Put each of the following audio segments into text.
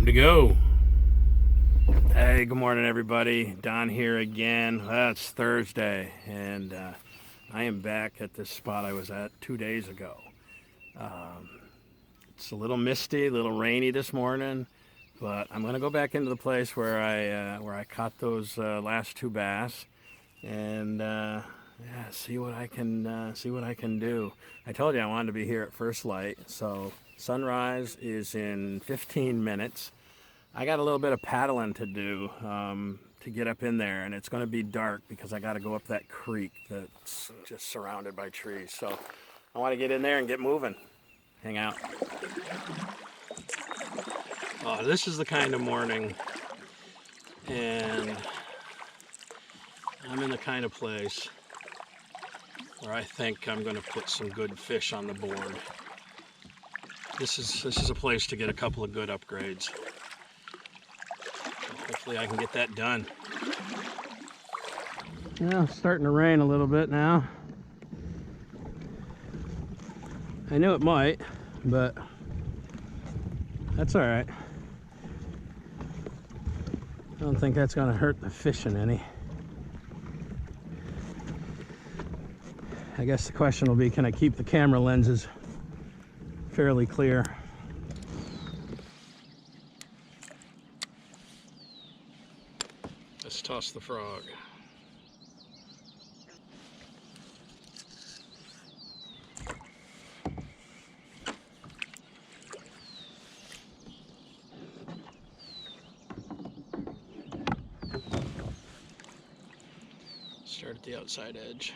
to go. Hey, good morning, everybody. Don here again. It's Thursday, and I am back at this spot I was at 2 days ago. It's a little misty, a little rainy this morning, but I'm gonna go back into the place where I caught those last two bass, and see what I can do. I told you I wanted to be here at first light, so sunrise is in 15 minutes. I got a little bit of paddling to do to get up in there, and it's going to be dark because I got to go up that creek that's just surrounded by trees. So I want to get in there and get moving. Hang out. Oh, this is the kind of morning, and I'm in the kind of place where I think I'm going to put some good fish on the board. This is a place to get a couple of good upgrades. Hopefully I can get that done. Yeah, it's starting to rain a little bit now. I knew it might, but that's all right. I don't think that's going to hurt the fishing any. I guess the question will be, can I keep the camera lenses fairly clear? Let's toss the frog. Start at the outside edge.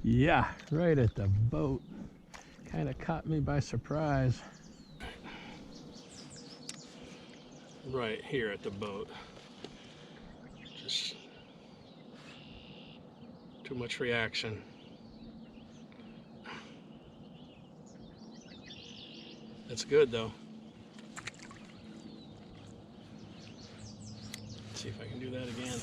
Yeah, right at the boat. Kind of caught me by surprise. Right here at the boat. Just too much reaction. That's good though. Let's see if I can do that again.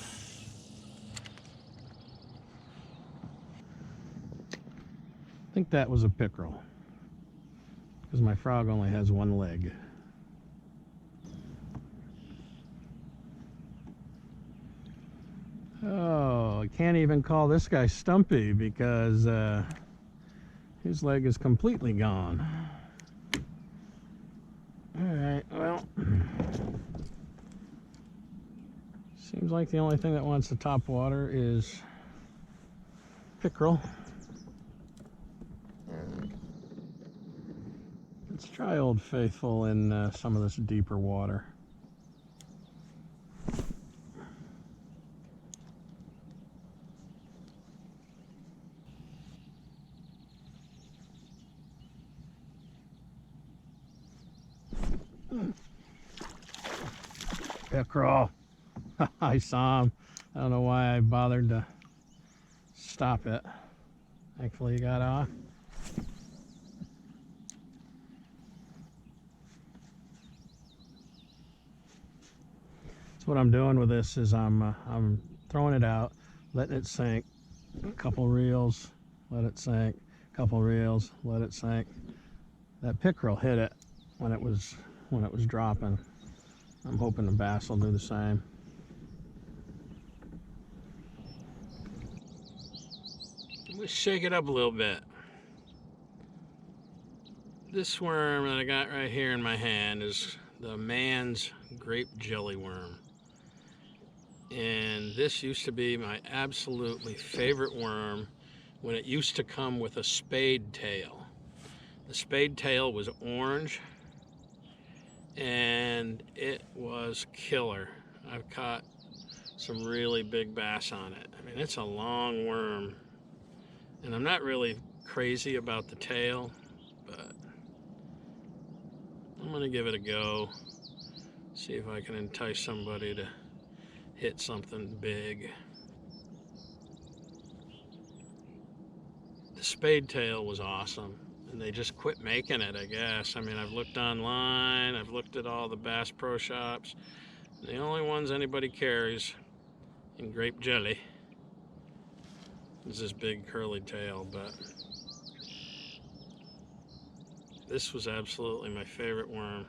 I think that was a pickerel, because my frog only has one leg. Oh, I can't even call this guy Stumpy because his leg is completely gone. Alright, well, seems like the only thing that wants to top water is pickerel. Let's try Old Faithful in some of this deeper water. Pickerel. I saw him. I don't know why I bothered to stop it. Thankfully he got off. What I'm doing with this is I'm throwing it out, letting it sink, a couple reels, let it sink, a couple reels, let it sink. That pickerel hit it when it was dropping. I'm hoping the bass will do the same. Let's shake it up a little bit. This worm that I got right here in my hand is the man's grape jelly worm. And this used to be my absolutely favorite worm when it used to come with a spade tail. The spade tail was orange and it was killer. I've caught some really big bass on it. I mean, it's a long worm, and I'm not really crazy about the tail, but I'm gonna give it a go, see if I can entice somebody to hit something big. The spade tail was awesome. And they just quit making it, I guess. I mean, I've looked online, I've looked at all the Bass Pro Shops. The only ones anybody carries in grape jelly is this big curly tail, but this was absolutely my favorite worm.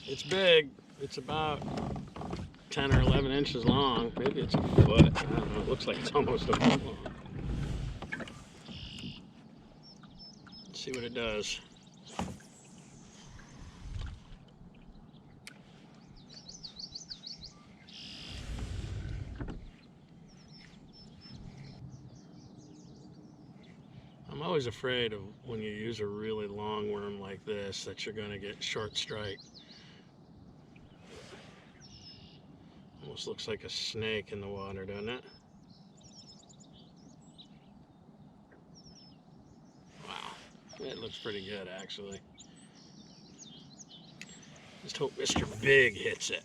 It's big. It's about 10 or 11 inches long. Maybe it's a foot. I don't know. It looks like it's almost a foot long. Let's see what it does. I'm always afraid of when you use a really long worm like this that you're going to get short strike. Almost looks like a snake in the water, doesn't it? Wow, it looks pretty good actually. Just hope Mr. Big hits it.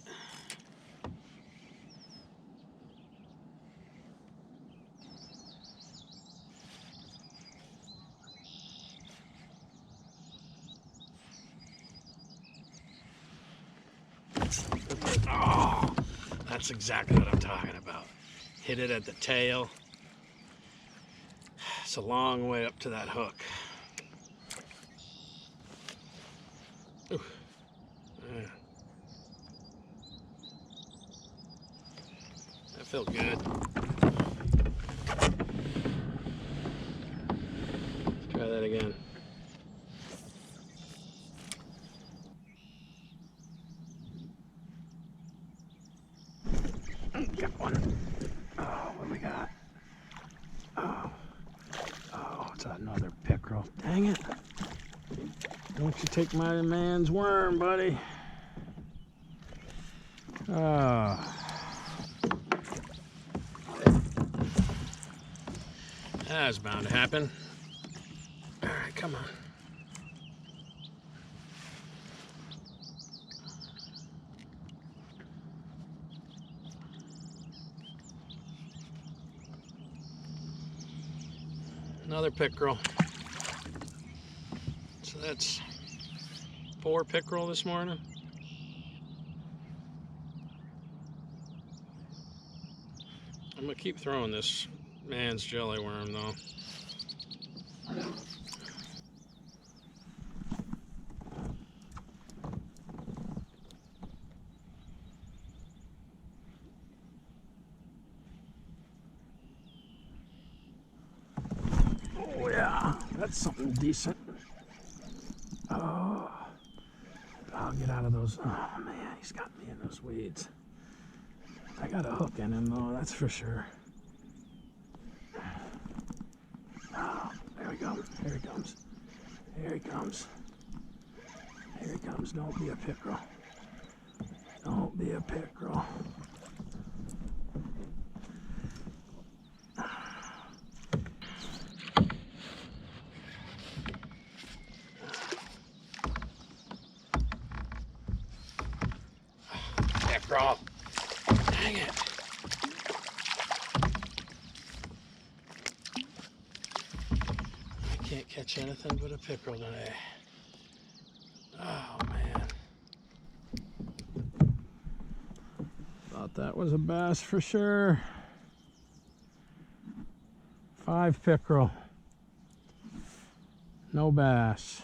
Oh, that's exactly what I'm talking about. Hit it at the tail. It's a long way up to that hook. Ooh. Yeah. That felt good. Let's try that again. Got one. Oh, what do we got? Oh, it's another pickerel. Dang it. Don't you take my man's worm, buddy. Oh. That was bound to happen. All right, come on. Another pickerel. So that's 4 pickerel this morning. I'm gonna keep throwing this man's jelly worm though. Oh yeah, that's something decent. Oh, I'll get out of those. Oh man, he's got me in those weeds. I got a hook in him though, that's for sure. Oh, there we go. Here he comes. Here he comes. Here he comes. Don't be a pickerel. Don't be a pickerel. Pickerel. Dang it. I can't catch anything but a pickerel today. Oh man. Thought that was a bass for sure. 5 pickerel. No bass.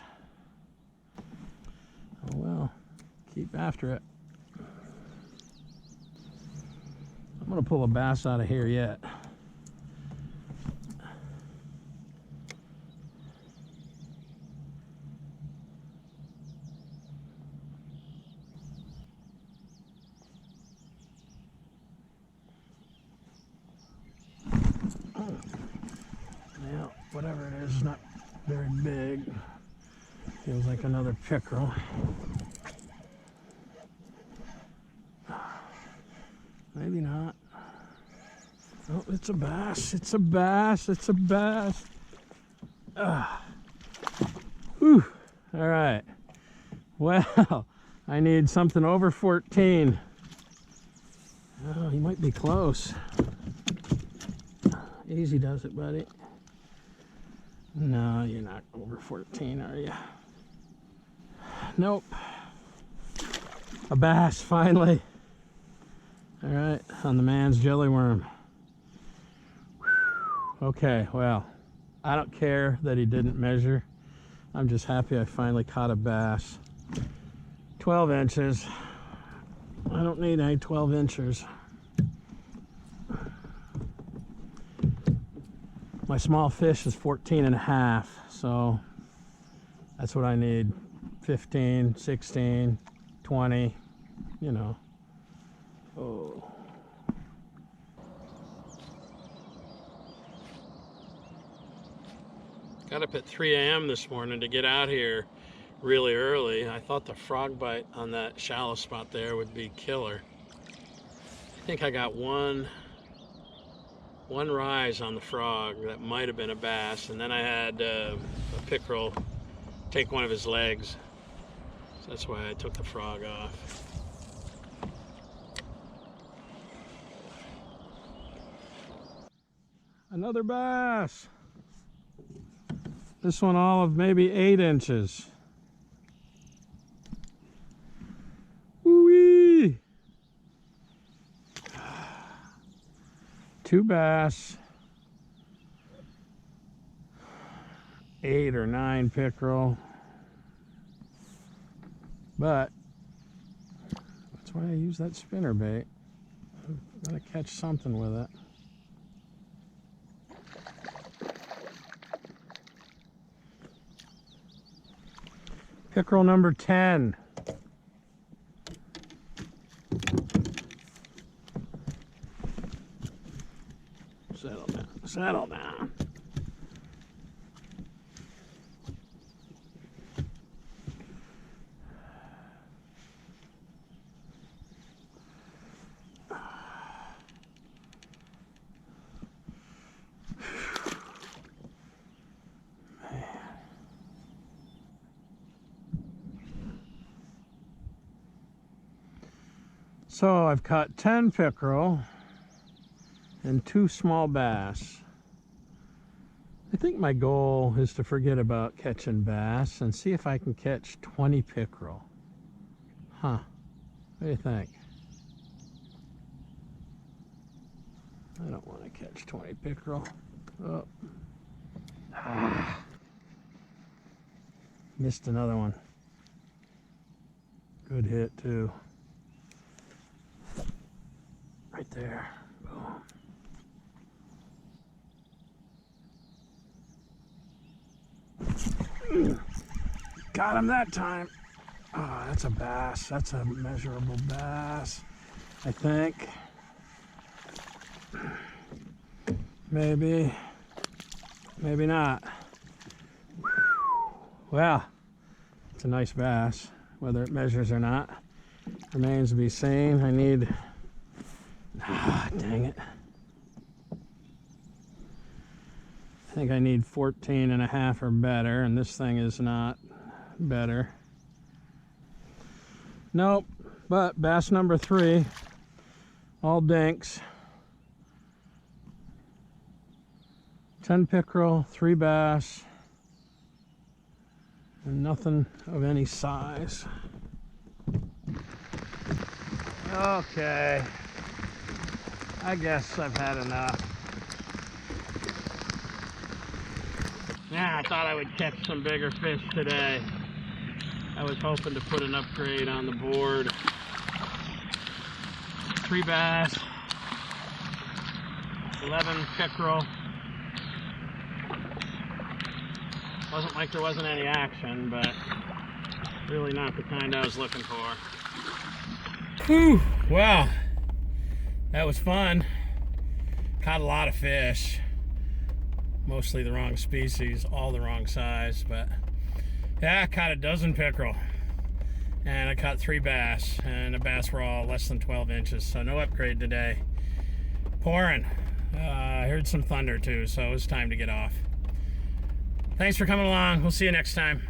Oh well, keep after it. I'm gonna pull a bass out of here yet. Yeah, whatever it is not very big. Feels like another pickerel. Maybe not. Oh, it's a bass. It's a bass. It's a bass. Whew. All right. Well, I need something over 14. Oh, he might be close. Easy does it, buddy. No, you're not over 14, are you? Nope. A bass, finally. All right, on the man's jelly worm. Okay, well, I don't care that he didn't measure. I'm just happy I finally caught a bass. 12 inches. I don't need any 12 inchers. My small fish is 14 and a half, so that's what I need. 15, 16, 20, you know. Oh. Got up at 3 a.m. this morning to get out here really early. I thought the frog bite on that shallow spot there would be killer. I think I got one rise on the frog that might have been a bass, and then I had a pickerel take one of his legs. So that's why I took the frog off. Another bass. This one all of maybe 8 inches. Woo-wee! 2 bass, 8 or 9 pickerel, but that's why I use that spinner bait. I'm gonna catch something with it. Pickerel number 10. Settle down, settle down. So I've caught 10 pickerel and 2 small bass. I think my goal is to forget about catching bass and see if I can catch 20 pickerel. Huh, what do you think? I don't want to catch 20 pickerel. Oh. Ah. Missed another one. Good hit too. Right there. Boom. Got him that time. Oh, that's a bass. That's a measurable bass, I think. Maybe. Maybe not. Well, it's a nice bass. Whether it measures or not remains to be seen. I need... Ah, dang it. I think I need 14 and a half or better, and this thing is not better. Nope, but bass number 3, all dinks. 10 pickerel, 3 bass, and nothing of any size. Okay. I guess I've had enough. Yeah, I thought I would catch some bigger fish today. I was hoping to put an upgrade on the board. 3 bass, 11 pickerel. Wasn't like there wasn't any action, but really not the kind I was looking for. Whew, wow. That was fun. Caught a lot of fish. Mostly the wrong species, all the wrong size, but yeah, I caught a dozen pickerel. And I caught 3 bass, and the bass were all less than 12 inches, so no upgrade today. Pouring. I heard some thunder too, so it was time to get off. Thanks for coming along. We'll see you next time.